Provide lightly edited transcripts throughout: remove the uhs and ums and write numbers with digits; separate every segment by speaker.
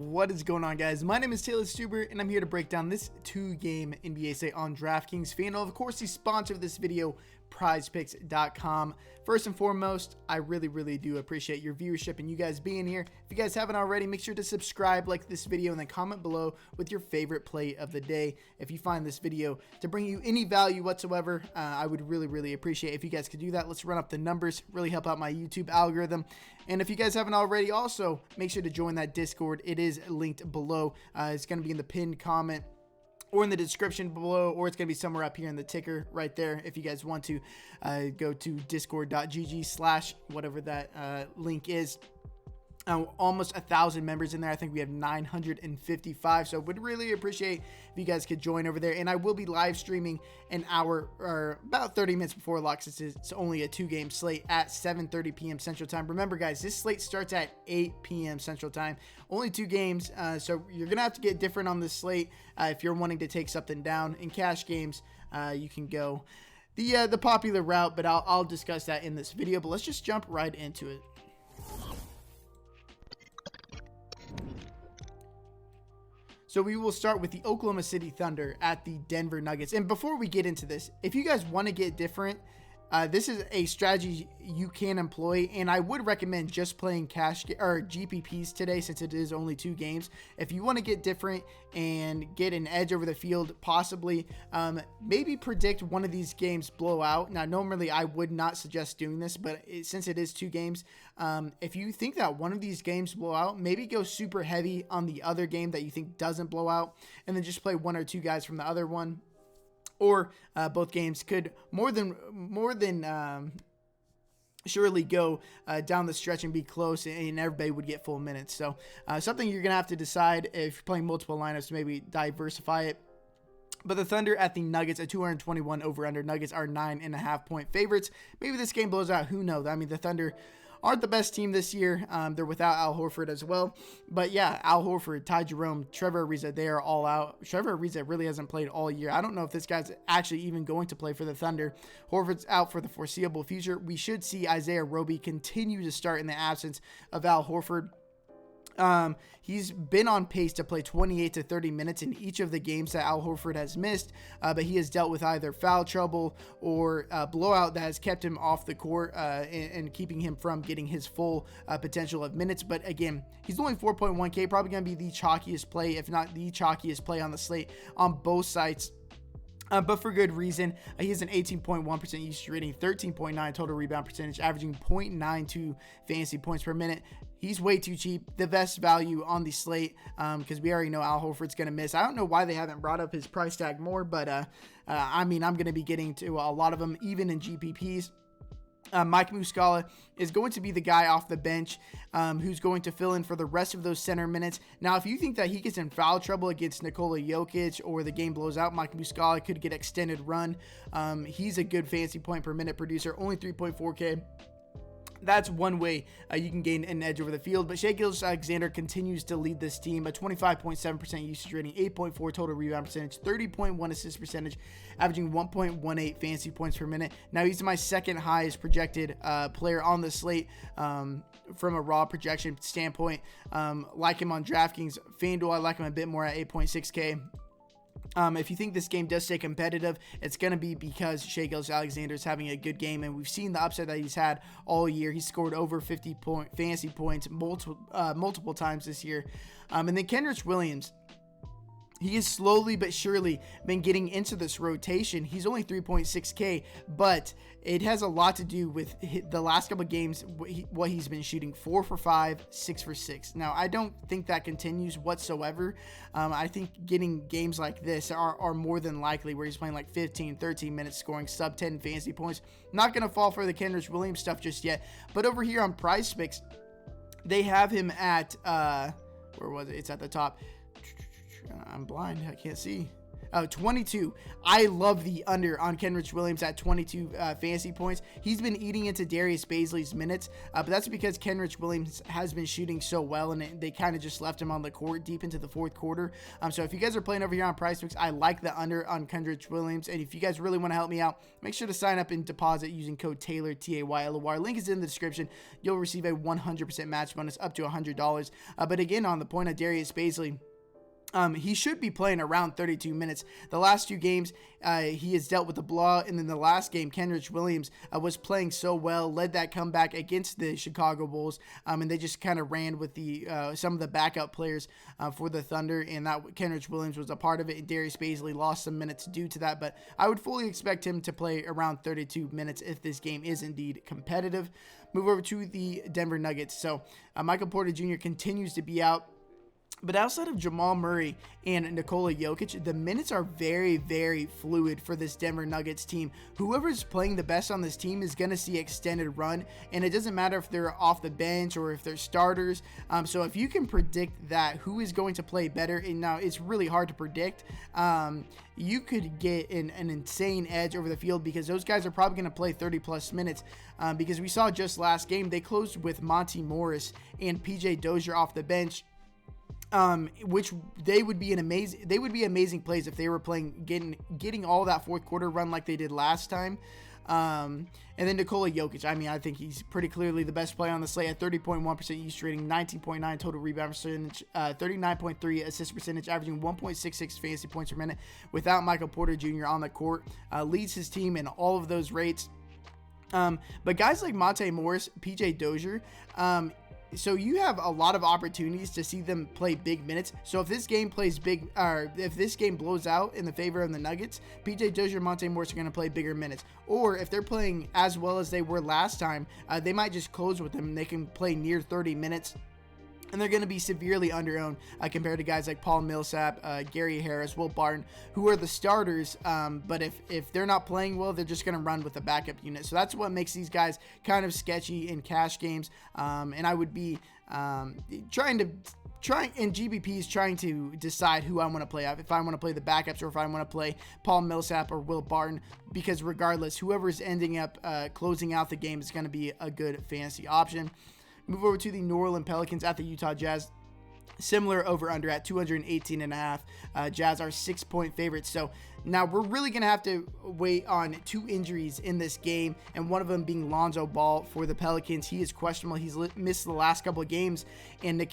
Speaker 1: What is going on, guys? My name is Taylor Stuber, and I'm here to break down this two-game NBA slate on Draftkings Fanduel. Of course, the sponsor of this video, prizepicks.com. First and foremost, I really do appreciate your viewership and you guys being here. If you guys haven't already, make sure to subscribe, like this video, and then comment below with your favorite play of the day. If you find this video to bring you any value whatsoever, I would really appreciate if you guys could do that. Let's run up the numbers, really help out my YouTube algorithm. And if you guys haven't already, also make sure to join that Discord. It is linked below. It's going to be in the pinned comment or in the description below, or it's going to be somewhere up here in the ticker right there. If you guys want to go to discord.gg/ whatever that link is. Almost 1,000 members in there. I think we have 955. So would really appreciate if you guys could join over there. And I will be live streaming an hour or about 30 minutes before lock, since it's only a two-game slate at 7:30 p.m. Central Time. Remember, guys, this slate starts at 8 p.m. Central Time. Only two games, so you're gonna have to get different on this slate if you're wanting to take something down. In cash games, you can go the popular route, but I'll discuss that in this video. But let's just jump right into it. So we will start with the Oklahoma City Thunder at the Denver Nuggets. And before we get into this, if you guys want to get different, this is a strategy you can employ, and I would recommend just playing cash or GPPs today, since it is only two games. If you want to get different and get an edge over the field, possibly maybe predict one of these games blow out. Now, normally I would not suggest doing this, but since it is two games, if you think that one of these games blow out, maybe go super heavy on the other game that you think doesn't blow out, and then just play one or two guys from the other one. Or both games could more than surely go down the stretch and be close, and everybody would get full minutes. So something you're going to have to decide if you're playing multiple lineups to maybe diversify it. But the Thunder at the Nuggets, at 221 over-under. Nuggets are 9.5-point favorites. Maybe this game blows out. Who knows? I mean, the Thunder aren't the best team this year. They're without Al Horford as well. But yeah, Al Horford, Ty Jerome, Trevor Ariza, they are all out. Trevor Ariza really hasn't played all year. I don't know if this guy's actually even going to play for the Thunder. Horford's out for the foreseeable future. We should see Isaiah Roby continue to start in the absence of Al Horford. He's been on pace to play 28 to 30 minutes in each of the games that Al Horford has missed, but he has dealt with either foul trouble or blowout that has kept him off the court and keeping him from getting his full potential of minutes. But again, he's only 4.1K, probably going to be the chalkiest play, if not the chalkiest play on the slate on both sites. But for good reason. He has an 18.1% usage rating, 13.9 total rebound percentage, averaging 0.92 fantasy points per minute. He's way too cheap. The best value on the slate, because we already know Al Horford's going to miss. I don't know why they haven't brought up his price tag more, but I mean, I'm going to be getting to a lot of them, even in GPPs. Mike Muscala is going to be the guy off the bench who's going to fill in for the rest of those center minutes. Now, if you think that he gets in foul trouble against Nikola Jokic or the game blows out, Mike Muscala could get extended run. He's a good fantasy point per minute producer, only 3.4K. That's one way you can gain an edge over the field. But Shai Gilgeous-Alexander continues to lead this team. A 25.7% usage rating, 8.4 total rebound percentage, 30.1 assist percentage, averaging 1.18 fantasy points per minute. Now, he's my second highest projected player on the slate from a raw projection standpoint. Like him on Draftkings Fanduel, I like him a bit more at 8.6K. If you think this game does stay competitive, it's going to be because Shai Gilgeous-Alexander is having a good game, and we've seen the upside that he's had all year. He's scored over 50 fantasy points multiple times this year. And then Kenrich Williams, he has slowly but surely been getting into this rotation. He's only 3.6K, but it has a lot to do with the last couple of games, what he's been shooting. 4 for 5, 6 for 6. Now, I don't think that continues whatsoever. I think getting games like this are more than likely, where he's playing like 15, 13 minutes, scoring sub 10 fantasy points. Not going to fall for the Kenrich Williams stuff just yet. But over here on Prize Picks, they have him at, where was it? It's at the top. I'm blind. I can't see. 22. I love the under on Kenrich Williams at 22 fantasy points. He's been eating into Darius Baisley's minutes, but that's because Kenrich Williams has been shooting so well, and they kind of just left him on the court deep into the fourth quarter. So if you guys are playing over here on PrizePicks, I like the under on Kenrich Williams. And if you guys really want to help me out, make sure to sign up and deposit using code Taylor, TAYLOR. Link is in the description. You'll receive a 100% match bonus up to $100. But again, on the point of Darius Baisley, he should be playing around 32 minutes. The last 2 games, he has dealt with the blowout, and then the last game, Kenrich Williams was playing so well, led that comeback against the Chicago Bulls, and they just kind of ran with the some of the backup players for the Thunder, and that Kenrich Williams was a part of it, and Darius Baisley lost some minutes due to that, but I would fully expect him to play around 32 minutes if this game is indeed competitive. Move over to the Denver Nuggets. So Michael Porter Jr. continues to be out. But outside of Jamal Murray and Nikola Jokic, the minutes are very, very fluid for this Denver Nuggets team. Whoever's playing the best on this team is going to see extended run, and it doesn't matter if they're off the bench or if they're starters. So if you can predict that, who is going to play better, and now it's really hard to predict, you could get an insane edge over the field because those guys are probably going to play 30-plus minutes because we saw just last game, they closed with Monty Morris and PJ Dozier off the bench. Which they would be amazing plays if they were playing, getting all that fourth quarter run like they did last time. And then Nikola Jokic, I mean, I think he's pretty clearly the best player on the slate at 30.1% use rating, 19.9 total rebound percentage, 39.3 assist percentage, averaging 1.66 fantasy points per minute without Michael Porter Jr. on the court, leads his team in all of those rates. But guys like Monte Morris, PJ Dozier, so you have a lot of opportunities to see them play big minutes. So if this game plays big, or if this game blows out in the favor of the Nuggets, PJ Dozier and Monte Morris are going to play bigger minutes. Or if they're playing as well as they were last time, they might just close with them and they can play near 30 minutes. And they're going to be severely under-owned compared to guys like Paul Millsap, Gary Harris, Will Barton, who are the starters. But if they're not playing well, they're just going to run with the backup unit. So that's what makes these guys kind of sketchy in cash games. And I would be trying, and GBP is trying to decide who I want to play up, if I want to play the backups or if I want to play Paul Millsap or Will Barton, because regardless, whoever's ending up closing out the game is going to be a good fantasy option. Move over to the New Orleans Pelicans at the Utah Jazz. Similar over-under at 218.5. Jazz are 6-point favorites. So now we're really going to have to wait on 2 injuries in this game, and one of them being Lonzo Ball for the Pelicans. He is questionable. He's missed the last couple of games. And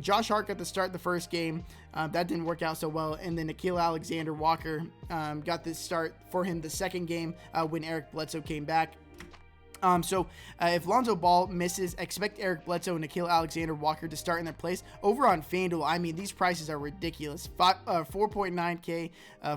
Speaker 1: Josh Hart got to start the first game. That didn't work out so well. And then Nickeil Alexander-Walker got the start for him the second game when Eric Bledsoe came back. So if Lonzo Ball misses, expect Eric Bledsoe and Nickeil Alexander-Walker to start in their place. Over on FanDuel, I mean, these prices are ridiculous. 4.9K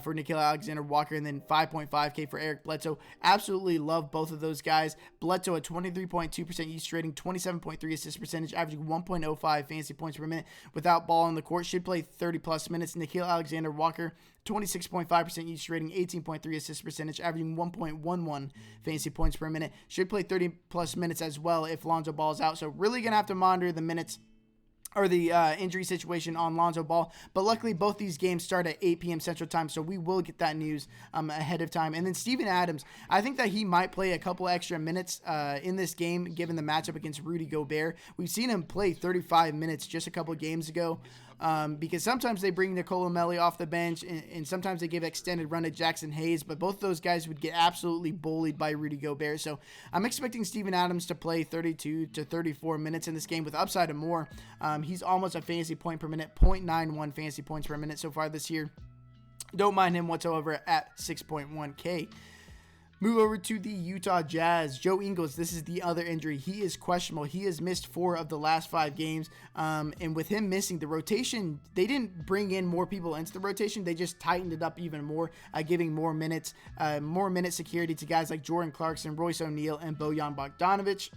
Speaker 1: for Nickeil Alexander-Walker, and then 5.5K for Eric Bledsoe. Absolutely love both of those guys. Bledsoe at 23.2% use rating, 27.3 assist percentage, averaging 1.05 fantasy points per minute without Ball on the court. Should play 30-plus minutes. Nickeil Alexander-Walker, 26.5% use rating, 18.3 assist percentage, averaging 1.11 fantasy points per minute. Should play 30-plus minutes as well if Lonzo Ball is out. So really going to have to monitor the minutes or the injury situation on Lonzo Ball. But luckily, both these games start at 8 p.m. Central Time, so we will get that news ahead of time. And then Steven Adams, I think that he might play a couple extra minutes in this game, given the matchup against Rudy Gobert. We've seen him play 35 minutes just a couple of games ago. Because sometimes they bring Nicolo Melli off the bench, and sometimes they give extended run to Jackson Hayes, but both those guys would get absolutely bullied by Rudy Gobert. So I'm expecting Steven Adams to play 32 to 34 minutes in this game with upside of more. He's almost a fantasy point per minute, 0.91 fantasy points per minute so far this year. Don't mind him whatsoever at 6.1K. Move over to the Utah Jazz. Joe Ingles, this is the other injury. He is questionable. He has missed 4 of the last 5 games. And with him missing the rotation, they didn't bring in more people into the rotation. They just tightened it up even more, giving more minute security to guys like Jordan Clarkson, Royce O'Neal, and Bojan Bogdanovic.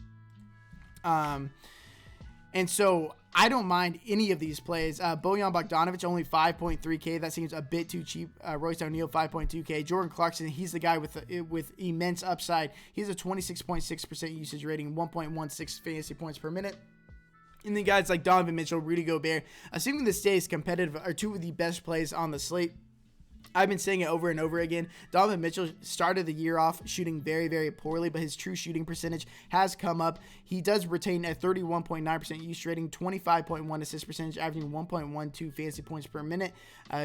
Speaker 1: And so I don't mind any of these plays. Bojan Bogdanovic, only 5.3K. That seems a bit too cheap. Royce O'Neal, 5.2K. Jordan Clarkson, he's the guy with immense upside. He's a 26.6% usage rating, 1.16 fantasy points per minute. And then guys like Donovan Mitchell, Rudy Gobert, assuming this stays competitive, are 2 of the best plays on the slate. I've been saying it over and over again. Donovan Mitchell started the year off shooting very, very poorly, but his true shooting percentage has come up. He does retain a 31.9% use rating, 25.1 assist percentage, averaging 1.12 fantasy points per minute.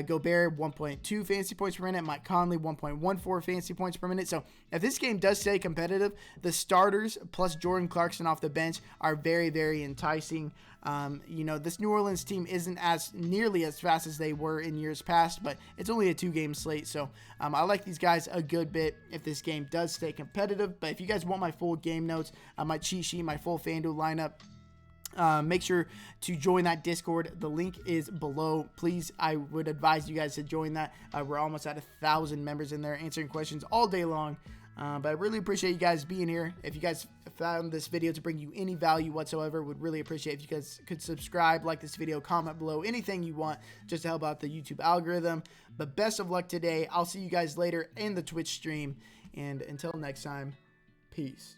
Speaker 1: Gobert, 1.2 fantasy points per minute. Mike Conley, 1.14 fantasy points per minute. So if this game does stay competitive, the starters plus Jordan Clarkson off the bench are very, very enticing. This New Orleans team isn't as nearly as fast as they were in years past, but it's only a 2-game slate. So I like these guys a good bit if this game does stay competitive. But if you guys want my full game notes, my cheat sheet, my full FanDuel lineup, make sure to join that Discord. The link is below. Please, I would advise you guys to join that. We're almost at 1,000 members in there answering questions all day long. But I really appreciate you guys being here. If you guys found this video to bring you any value whatsoever, would really appreciate if you guys could subscribe, like this video, comment below, anything you want just to help out the YouTube algorithm. But best of luck today. I'll see you guys later in the Twitch stream. And until next time, peace.